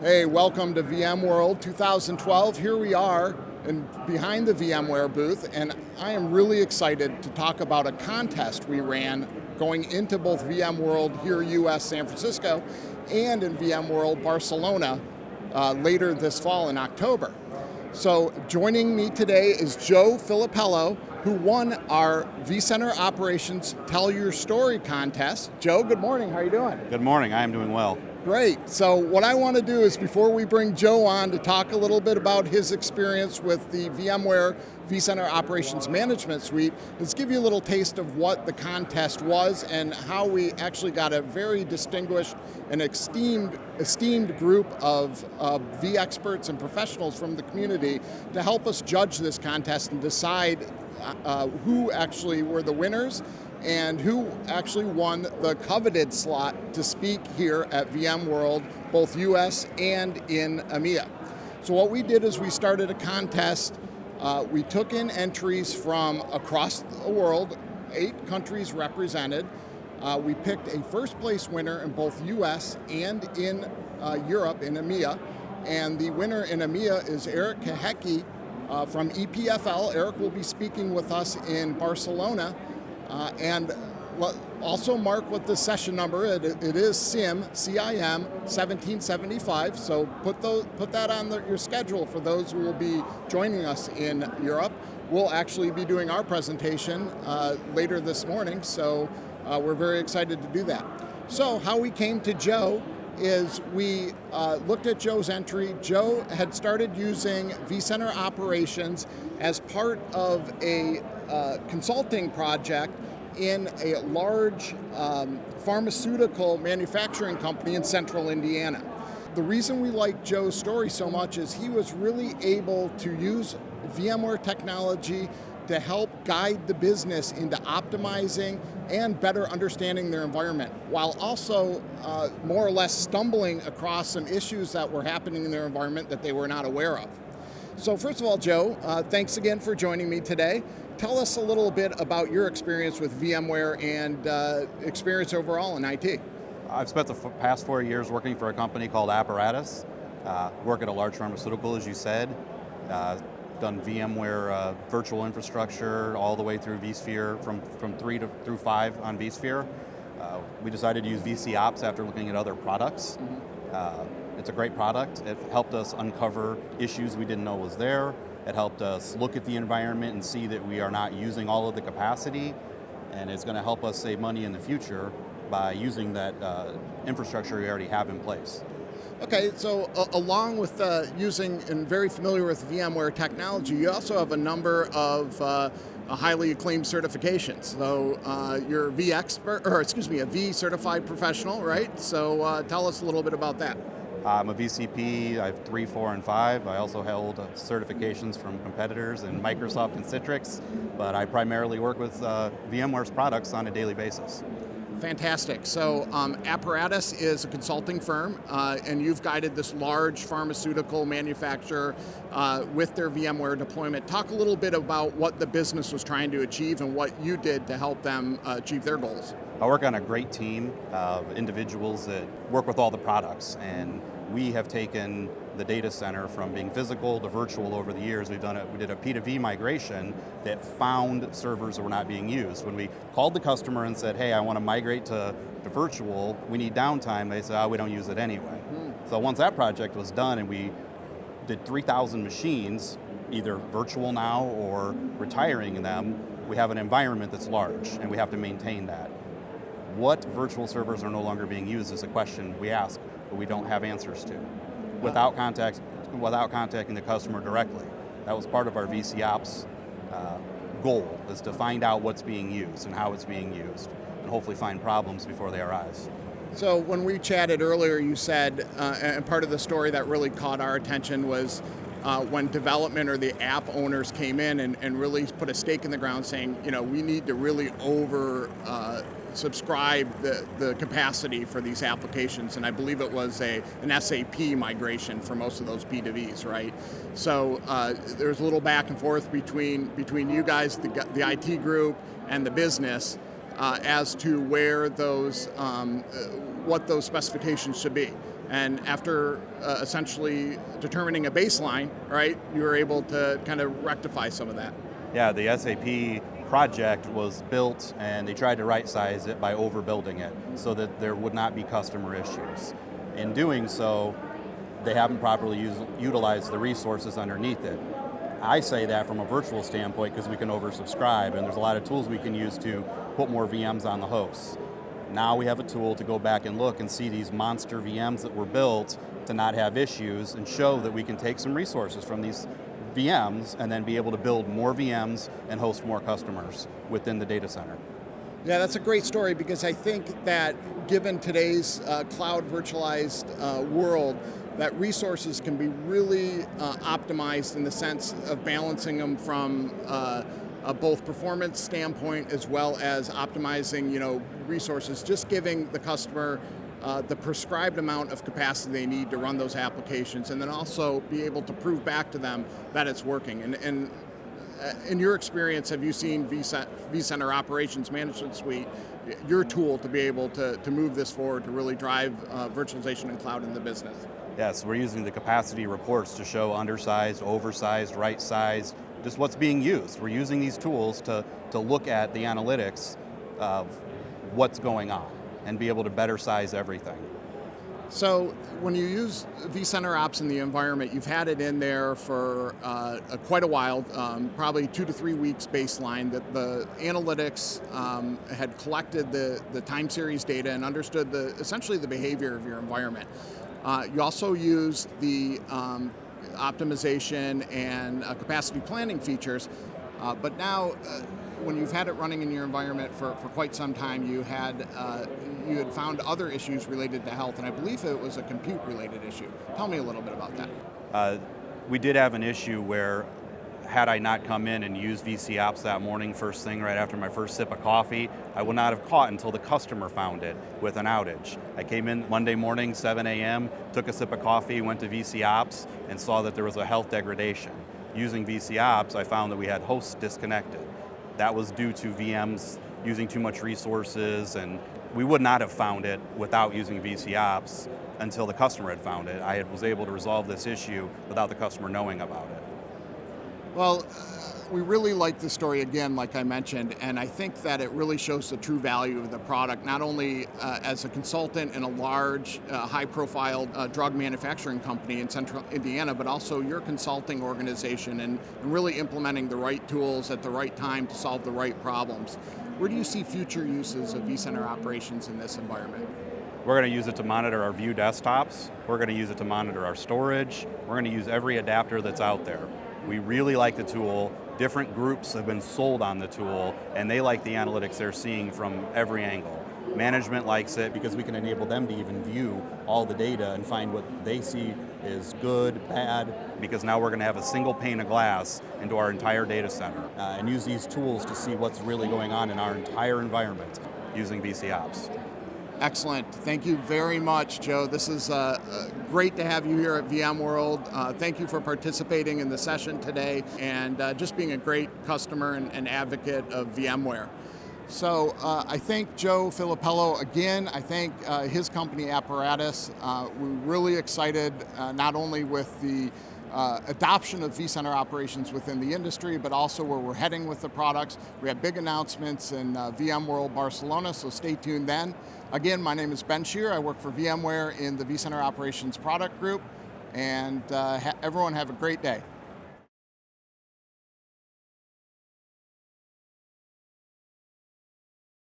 Hey, welcome to VMworld 2012. Here we are behind the VMware booth, and I am really excited to talk about a contest we ran going into both VMworld here, US, San Francisco, and in VMworld Barcelona later this fall in October. So joining me today is Joe Filippello, who won our vCenter Operations Tell Your Story contest. Joe, good morning, how are you doing? Good morning, I am doing well. Great. So what I want to do is, before we bring Joe on to talk a little bit about his experience with the VMware vCenter Operations Management Suite, is give you a little taste of what the contest was and how we actually got a very distinguished and esteemed group of vExperts and professionals from the community to help us judge this contest and decide who actually were the winners and who actually won the coveted slot to speak here at VMworld, both US and in EMEA. So what we did is we started a contest. We took in entries from across the world, 8 countries represented. We picked a first place winner in both US and in Europe, in EMEA. And the winner in EMEA is Eric Krejci from EPFL. Eric will be speaking with us in Barcelona. And also mark what the session number is. It is CIM 1775. So put that on your schedule for those who will be joining us in Europe. We'll actually be doing our presentation later this morning, so we're very excited to do that. So how we came to Joe is we looked at Joe's entry. Joe had started using vCenter Operations as part of a consulting project in a large pharmaceutical manufacturing company in central Indiana. The reason we like Joe's story so much is he was really able to use VMware technology to help guide the business into optimizing and better understanding their environment, while also more or less stumbling across some issues that were happening in their environment that they were not aware of. So first of all, Joe, thanks again for joining me today. Tell us a little bit about your experience with VMware and experience overall in IT. I've spent the past 4 years working for a company called Apparatus. Work at a large pharmaceutical, as you said. Done VMware virtual infrastructure all the way through vSphere, from 3 through 5 on vSphere. We decided to use VCOps after looking at other products. It's a great product. It helped us uncover issues we didn't know was there. It helped us look at the environment and see that we are not using all of the capacity, and it's going to help us save money in the future by using that infrastructure we already have in place. Okay, so along with using and very familiar with VMware technology, you also have a number of highly acclaimed certifications. So you're vExpert, or excuse me, a V certified professional, right? So tell us a little bit about that. I'm a VCP, I have 3, 4, and 5. I also held certifications from competitors in Microsoft and Citrix, but I primarily work with VMware's products on a daily basis. Fantastic. So Apparatus is a consulting firm, and you've guided this large pharmaceutical manufacturer with their VMware deployment. Talk a little bit about what the business was trying to achieve and what you did to help them achieve their goals. I work on a great team of individuals that work with all the products, and we have taken the data center from being physical to virtual over the years. We did a P2V migration that found servers that were not being used. When we called the customer and said, hey, I want to migrate to virtual, we need downtime, they said, we don't use it anyway. So once that project was done and we did 3,000 machines, either virtual now or retiring them, we have an environment that's large and we have to maintain that. What virtual servers are no longer being used is a question we ask, but we don't have answers to, without contacting the customer directly. That was part of our VCOps goal, is to find out what's being used and how it's being used, and hopefully find problems before they arise. So when we chatted earlier, you said, and part of the story that really caught our attention was when development or the app owners came in and really put a stake in the ground saying, we need to really subscribe the capacity for these applications, and I believe it was an SAP migration for most of those P2Vs, right? So there's a little back and forth between you guys, the IT group, and the business as to where those what those specifications should be. And after essentially determining a baseline, right, you were able to kind of rectify some of that. Yeah, the SAP project was built and they tried to right size it by overbuilding it so that there would not be customer issues. In doing so, they haven't properly utilized the resources underneath it. I say that from a virtual standpoint because we can oversubscribe and there's a lot of tools we can use to put more VMs on the hosts. Now we have a tool to go back and look and see these monster VMs that were built to not have issues and show that we can take some resources from these VMs and then be able to build more VMs and host more customers within the data center. Yeah, that's a great story because I think that given today's cloud virtualized world, that resources can be really optimized in the sense of balancing them from a both performance standpoint as well as optimizing, resources, just giving the customer the prescribed amount of capacity they need to run those applications, and then also be able to prove back to them that it's working. And in your experience, have you seen vCenter Operations Management Suite, your tool to be able to move this forward to really drive virtualization and cloud in the business? Yes, we're using the capacity reports to show undersized, oversized, right-sized, just what's being used. We're using these tools to look at the analytics of what's going on and be able to better size everything. So when you use vCenter Ops in the environment, you've had it in there for quite a while, probably 2 to 3 weeks baseline, that the analytics had collected the time series data and understood essentially the behavior of your environment. You also used the optimization and capacity planning features, but now when you've had it running in your environment for quite some time, you had found other issues related to health, and I believe it was a compute-related issue. Tell me a little bit about that. We did have an issue where had I not come in and used VC Ops that morning first thing right after my first sip of coffee, I would not have caught until the customer found it with an outage. I came in Monday morning, 7 a.m., took a sip of coffee, went to VC Ops, and saw that there was a health degradation. Using VC Ops, I found that we had hosts disconnected. That was due to VMs using too much resources, and we would not have found it without using VC Ops until the customer had found it. I was able to resolve this issue without the customer knowing about it. Well, we really like the story again, like I mentioned, and I think that it really shows the true value of the product, not only as a consultant in a large, high-profile drug manufacturing company in central Indiana, but also your consulting organization and really implementing the right tools at the right time to solve the right problems. Where do you see future uses of vCenter Operations in this environment? We're going to use it to monitor our View desktops. We're going to use it to monitor our storage. We're going to use every adapter that's out there. We really like the tool. Different groups have been sold on the tool, and they like the analytics they're seeing from every angle. Management likes it because we can enable them to even view all the data and find what they see is good, bad, because now we're going to have a single pane of glass into our entire data center and use these tools to see what's really going on in our entire environment using VC Ops. Excellent. Thank you very much, Joe. This is great to have you here at VMworld. Thank you for participating in the session today and just being a great customer and advocate of VMware. So I thank Joe Filippello again. I thank his company Apparatus. We're really excited not only with the adoption of vCenter Operations within the industry, but also where we're heading with the products. We have big announcements in VMworld Barcelona, so stay tuned then. Again, my name is Ben Scheerer. I work for VMware in the vCenter Operations product group, and everyone have a great day.